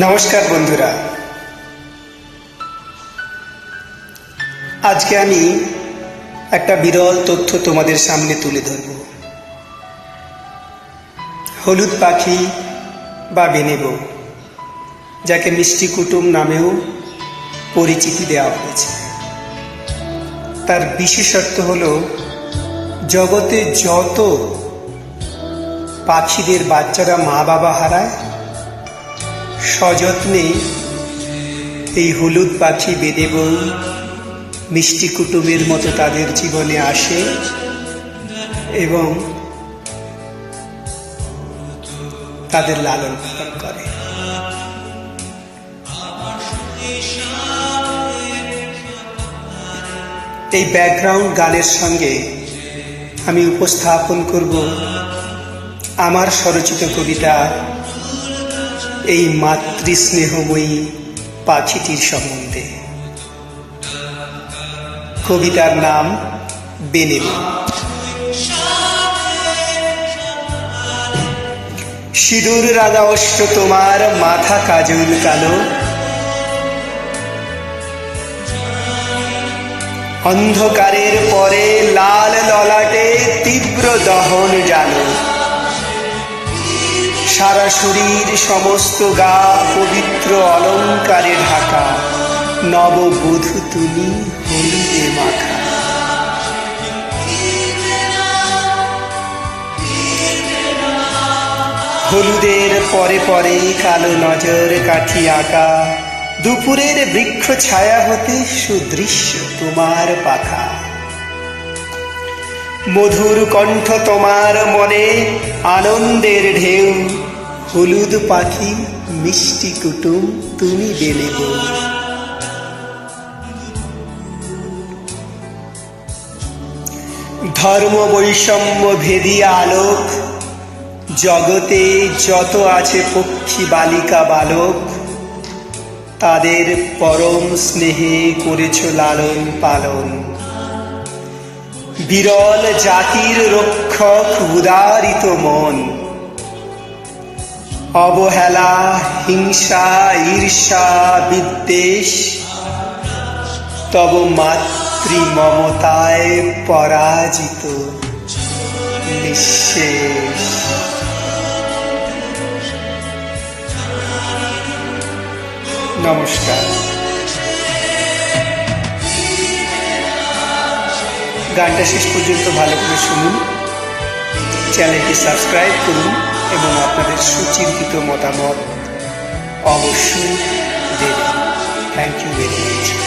নমস্কার বন্ধুরা, আজকে আমি একটা বিরল তথ্য তোমাদের সামনে তুলে ধরব। হলুদ পাখি বা বেনেবো, যাকে মিষ্টি কুটুম নামেও পরিচিতি দেওয়া হয়েছে, তার বিশেষত্ব হল জগতে যত পাখিদের বাচ্চারা মা বাবা হারায়, সযত্নে এই হলুদ পাখি বেনেবো মিষ্টি কুটুমের মতো তাদের জীবনে আসে এবং তাদের লালন পালন করে। এই ব্যাকগ্রাউন্ড গানের সঙ্গে আমি উপস্থাপন করব আমার স্বরচিত কবিতা এই মাতৃস্নেহময়ী পাখিটির সম্বন্ধে। কবিতার নাম বেনেবো। সিঁদুর রাঙা অষ্ট তোমার, মাথা কাজল কালো, অন্ধকারের পরে লাল ললাটে তীব্র দহন জানো, সারা শরীর সমস্ত গা পবিত্র অলঙ্কারে ঢাকা, নববধূ তুমি হলুদে মাখা। হলুদের পরে পরে কালো নজর কাঠি আঁকা, দুপুরের বৃক্ষ ছায়া হতে সুদৃশ্য তোমার পাখা। মধুর কণ্ঠ তোমার মনে আনন্দের ঢেউ, হলুদ পাখি মিষ্টি কুটুম তুমি বেনেবো। ধর্ম বৈষম্য ভেদী আলোক, জগতে যত আছে পক্ষী বালিকা বালক, তাদের পরম স্নেহে করেছ লালন পালন। বিরল জাতির রক্ষক উদারিত মন, অবহেলা হিংসা ঈর্ষা বিদ্বেষ তব মাতৃ মমতায় পরাজিত নিঃশেষ। নমস্কার। গানটা শেষ পর্যন্ত ভালো করে শুনুন, চ্যানেলটি সাবস্ক্রাইব করুন এবং আপনাদের সুচিন্তিত মতামত অবশ্যই দেবেন। Thank you very much.